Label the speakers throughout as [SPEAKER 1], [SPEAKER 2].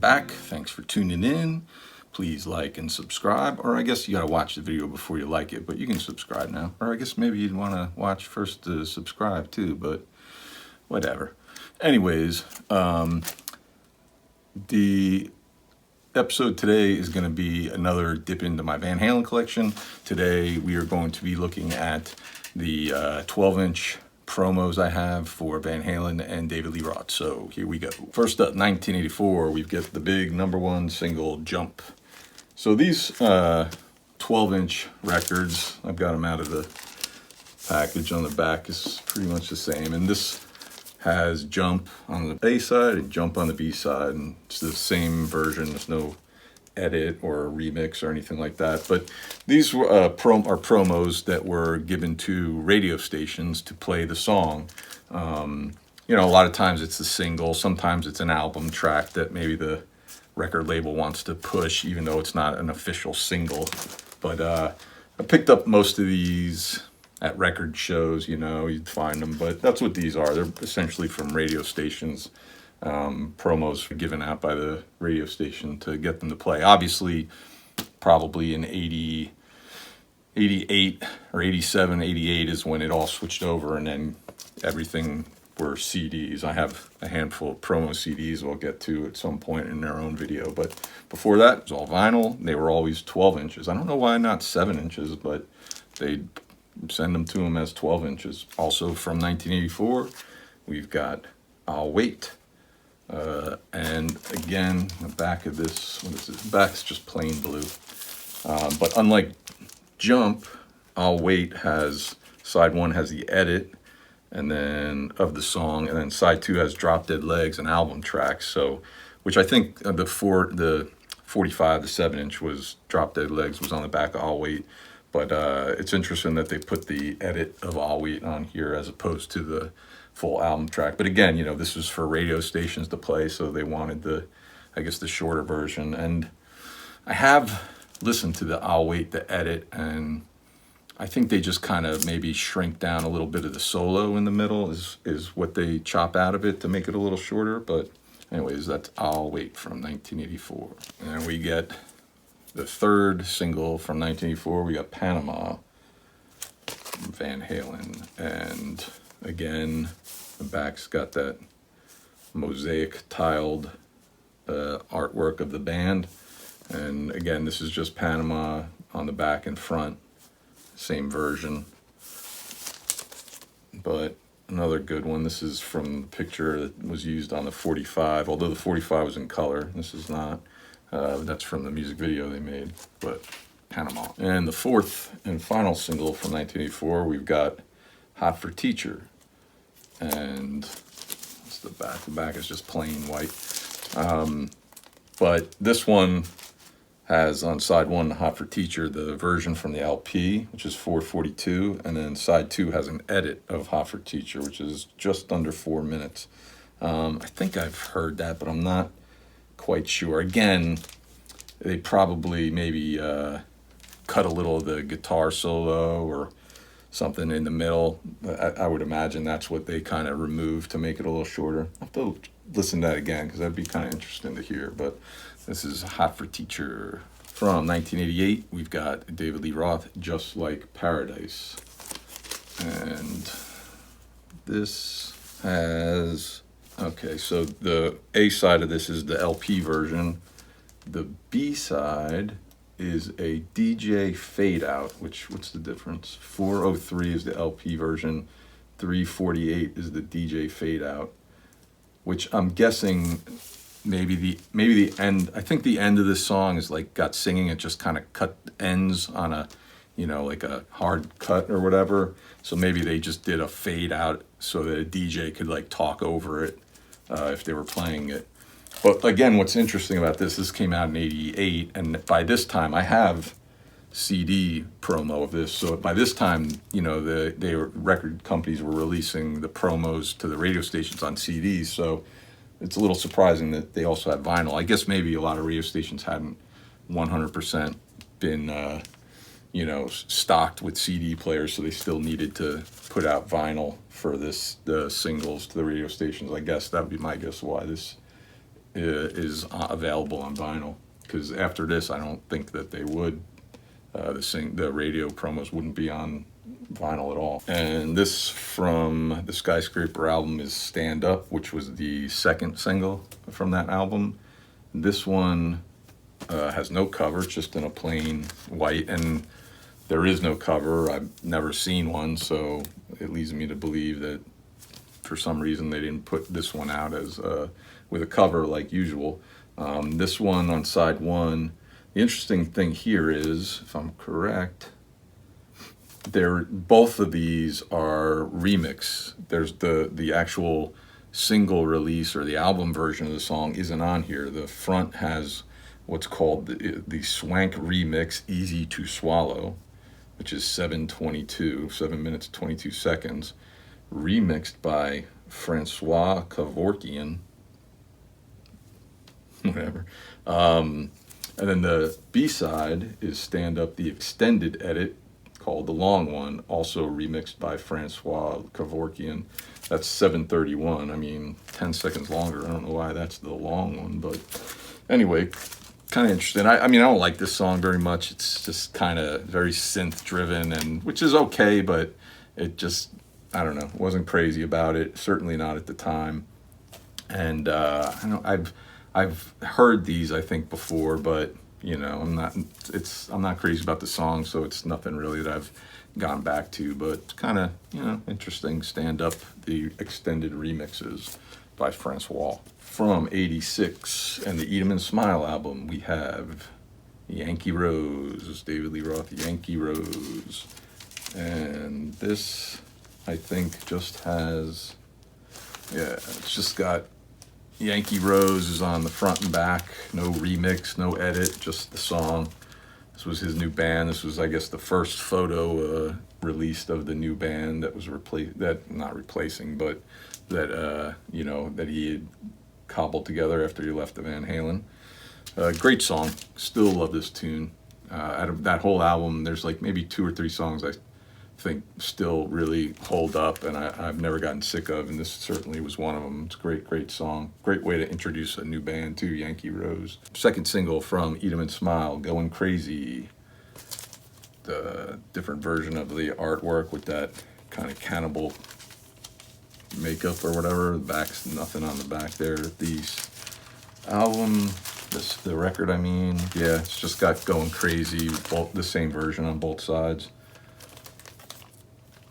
[SPEAKER 1] back. Thanks for tuning in. Please like and subscribe, or I guess you gotta watch the video before you like it, but you can subscribe now. Or I guess maybe you'd wanna watch first to subscribe too, but whatever. Anyways, the episode today is gonna be another dip into my Van Halen collection. Today we are going to be looking at the 12-inch promos I have for Van Halen and David Lee Roth. So here we go. First up, 1984, we've got the big #1 single, Jump. So these 12-inch records, I've got them out of the package. On the back is pretty much the same. And this has Jump on the A side and Jump on the B side. And it's the same version. There's no edit or remix or anything like that. But these are promos that were given to radio stations to play the song. You know, a lot of times it's a single. Sometimes it's an album track that maybe the record label wants to push, even though it's not an official single. But I picked up most of these at record shows, you know, you'd find them. But that's what these are. They're essentially from radio stations. Promos given out by the radio station to get them to play. Obviously, probably in 88 or 87, 88 is when it all switched over, and then everything were CDs. I have a handful of promo CDs we'll get to at some point in their own video, but before that, it was all vinyl. They were always 12 inches. I don't know why not 7 inches, but they'd send them to them as 12 inches. Also from 1984, we've got I'll Wait. And again, the back of this, what is this? The back's just plain blue. But unlike Jump, I'll Wait has, side 1 has the edit and then of the song, and then side 2 has Drop Dead Legs and album tracks. So, which I think the 45, the 7-inch was Drop Dead Legs was on the back of I'll Wait. But it's interesting that they put the edit of I'll Wait on here as opposed to the full album track. But again, you know, this was for radio stations to play, so they wanted the, I guess, the shorter version. And I have listened to the I'll Wait, the edit, and I think they just kind of maybe shrink down a little bit of the solo in the middle is what they chop out of it to make it a little shorter. But anyways, that's I'll Wait from 1984. And we get the third single from 1984. We got Panama, Van Halen. And again, the back's got that mosaic tiled artwork of the band. And again, this is just Panama on the back and front. Same version. But another good one. This is from the picture that was used on the 45, although the 45 was in color. This is not. That's from the music video they made, but Panama. And the fourth and final single from 1984, we've got Hot for Teacher. And that's the back. The back is just plain white. But this one has on side 1, Hot for Teacher, the version from the LP, which is 4:42, and then side 2 has an edit of Hot for Teacher, which is just under 4 minutes. I think I've heard that, but I'm not quite sure. Again, they probably maybe cut a little of the guitar solo or something in the middle. I would imagine that's what they kind of removed to make it a little shorter. I'll have to listen to that again because that'd be kind of interesting to hear. But this is Hot for Teacher. From 1988, we've got David Lee Roth, Just Like Paradise. And this has, okay, so the A side of this is the LP version. The B side is a DJ fade out, which, what's the difference? 403 is the LP version, 348 is the DJ fade out, which I'm guessing maybe the end, I think the end of this song is like got singing, it just kind of cut ends on a, you know, like a hard cut or whatever. So maybe they just did a fade out so that a DJ could like talk over it if they were playing it. But again, what's interesting about this came out in 88, and by this time I have CD promo of this. So by this time, you know, record companies were releasing the promos to the radio stations on CDs. So it's a little surprising that they also had vinyl. I guess maybe a lot of radio stations hadn't 100% been, you know, stocked with CD players, so they still needed to put out vinyl for the singles to the radio stations. I guess that would be my guess why this is available on vinyl, because after this, I don't think that they would. The radio promos wouldn't be on vinyl at all. And this from the Skyscraper album is Stand Up, which was the second single from that album. This one has no cover, it's just in a plain white, and there is no cover. I've never seen one, so it leads me to believe that for some reason they didn't put this one out as with a cover like usual. This one on side one, the interesting thing here is, if I'm correct, both of these are remix. There's the actual single release or the album version of the song isn't on here. The front has what's called the Swank Remix Easy to Swallow, which is 7 minutes 22 seconds, remixed by Francois Kevorkian, whatever. And then the B-side is Stand Up, the extended edit, called The Long One, also remixed by Francois Kevorkian. That's 7:31. I mean, 10 seconds longer. I don't know why that's the long one, but anyway, kind of interesting. I mean, I don't like this song very much. It's just kind of very synth-driven, and which is okay, but it just, I don't know, wasn't crazy about it. Certainly not at the time. And I know I've heard these, I think, before, but you know, I'm not crazy about the song, so it's nothing really that I've gone back to, but kind of, you know, interesting. Stand Up, the extended remixes by Francois. From 86 and the Eat 'em and Smile album, we have Yankee Rose, David Lee Roth, Yankee Rose. And this, I think, just has, it's just got Yankee Rose is on the front and back, no remix, no edit, just the song. This was his new band. This was, I guess, the first photo released of the new band that was not replacing, but that, you know, that he had cobbled together after he left the Van Halen. Great song. Still love this tune. Out of that whole album, there's like maybe 2 or 3 songs I think still really hold up, and I've never gotten sick of, and this certainly was one of them. It's a great song. Great way to introduce a new band to Yankee Rose. Second single from Eat 'em and Smile, Going Crazy. The different version of the artwork with that kind of cannibal makeup or whatever. The back's nothing on the back there. The album, the record, I mean, yeah, it's just got Going Crazy, both the same version on both sides.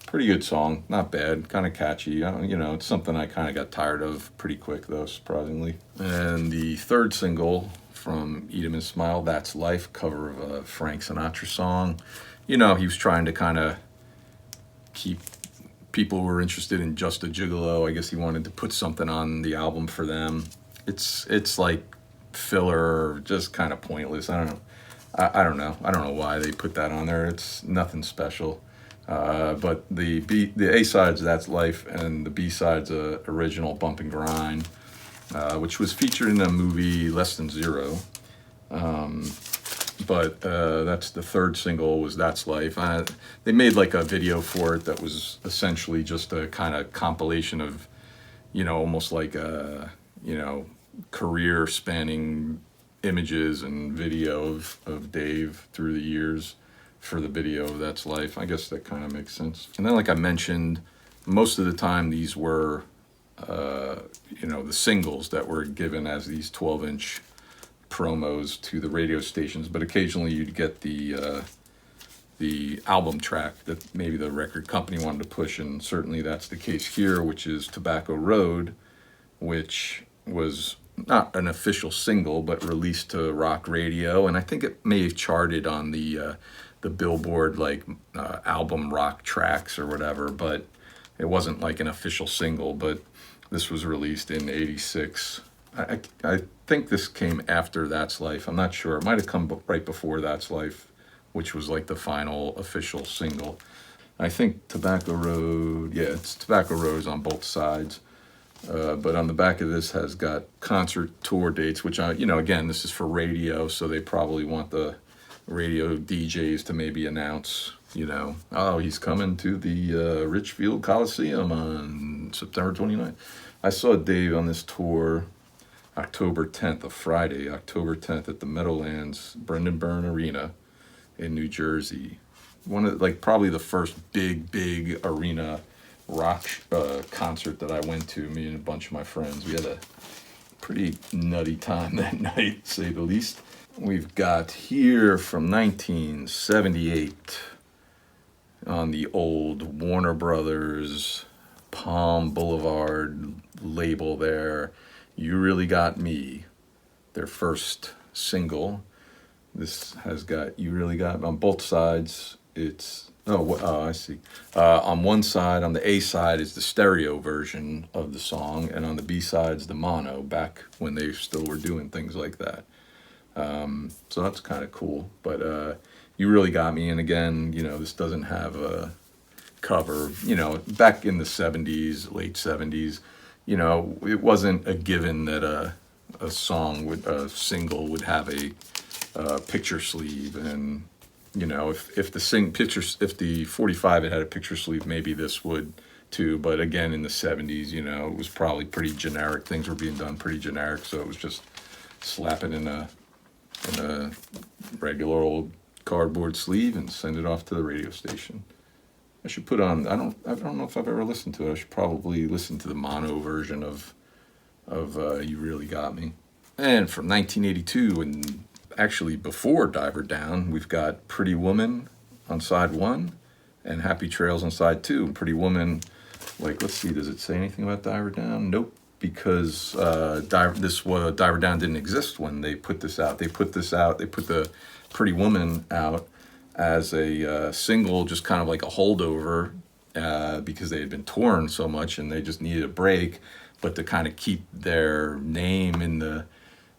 [SPEAKER 1] Pretty good song, not bad, kind of catchy. You know, it's something I kind of got tired of pretty quick, though, surprisingly. And the third single from Eat 'em and Smile, That's Life, cover of a Frank Sinatra song. You know, he was trying to kind of keep people who were interested in Just a Gigolo. I guess he wanted to put something on the album for them. It's like filler, just kind of pointless. I don't know. I don't know. I don't know why they put that on there. It's nothing special. But the A-side's That's Life, and the B-side's original Bump and Grind, which was featured in the movie Less Than Zero. But that's the third single, was That's Life. They made like a video for it that was essentially just a kind of compilation of, you know, almost like a, you know, career spanning images and video of Dave through the years for the video of That's Life. I guess that kind of makes sense. And then, like I mentioned, most of the time these were, you know, the singles that were given as these 12-inch promos to the radio stations, but occasionally you'd get the album track that maybe the record company wanted to push, and certainly that's the case here, which is Tobacco Road, which was not an official single, but released to rock radio, and I think it may have charted on the Billboard like album rock tracks or whatever, but it wasn't like an official single. But this was released in '86. I think this came after That's Life. I'm not sure. It might have come right before That's Life, which was like the final official single. I think Tobacco Road, yeah, it's Tobacco Road on both sides. But on the back of this has got concert tour dates, which you know, again, this is for radio, so they probably want the radio DJs to maybe announce, you know, oh, he's coming to the Richfield Coliseum on September 29th. I saw Dave on this tour October 10th, a Friday, October 10th at the Meadowlands Brendan Byrne Arena in New Jersey. One of like probably the first big arena rock concert that I went to. Me and a bunch of my friends. We had a pretty nutty time that night, to say the least. We've got here from 1978 on the old Warner Brothers Palm Boulevard label there. You Really Got Me, their first single. This has got You Really Got Me on both sides. It's, I see. On one side, on the A side, is the stereo version of the song, and on the B side's the mono, back when they still were doing things like that. So that's kind of cool. But You Really Got Me, and again, this doesn't have a cover. Back in the 70s, late 70s, it wasn't a given that a single would have a picture sleeve, and if the 45 had a picture sleeve, maybe this would too. But again, in the 70s, it was probably pretty generic. Things were being done pretty generic, so it was just slap it in a regular old cardboard sleeve and send it off to the radio station. I should put on. I don't know if I've ever listened to it. I should probably listen to the mono version of You Really Got Me. And from 1982, and actually before Diver Down, we've got Pretty Woman on side 1 and Happy Trails on side 2. And Pretty Woman, let's see, does it say anything about Diver Down? Nope, because Diver Down didn't exist when they put this out. They put the Pretty Woman out as a single, just kind of like a holdover, because they had been touring so much and they just needed a break. But to kind of keep their name in the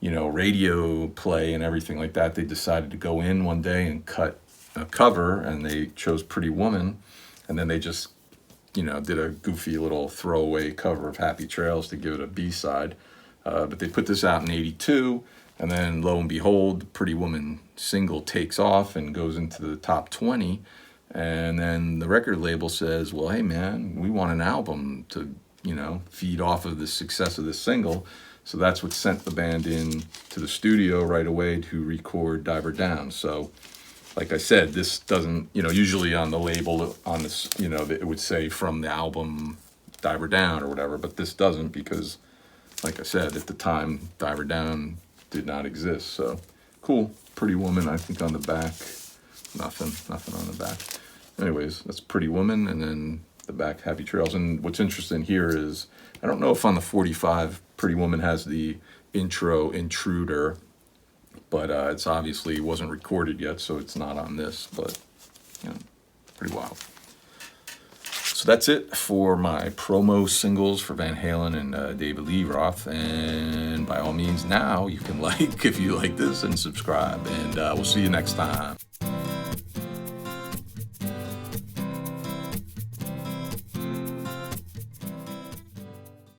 [SPEAKER 1] radio play and everything like that, they decided to go in one day and cut a cover, and they chose Pretty Woman, and then they just did a goofy little throwaway cover of Happy Trails to give it a B-side. But they put this out in 82, and then lo and behold, Pretty Woman single takes off and goes into the top 20, and then the record label says, well, hey man, we want an album to feed off of the success of this single. So that's what sent the band in to the studio right away to record Diver Down. So like I said, this doesn't, usually on the label, on this, it would say from the album Diver Down or whatever, but this doesn't, because like I said, at the time, Diver Down did not exist. So cool. Pretty Woman, I think on the back, nothing on the back. Anyways, that's Pretty Woman, and then the back, Happy Trails. And what's interesting here is, I don't know if on the 45 Pretty Woman has the intro Intruder, but it's obviously wasn't recorded yet, so it's not on this, but pretty wild. So that's it for my promo singles for Van Halen and David Lee Roth. And by all means, now you can if you like this, and subscribe, and we'll see you next time.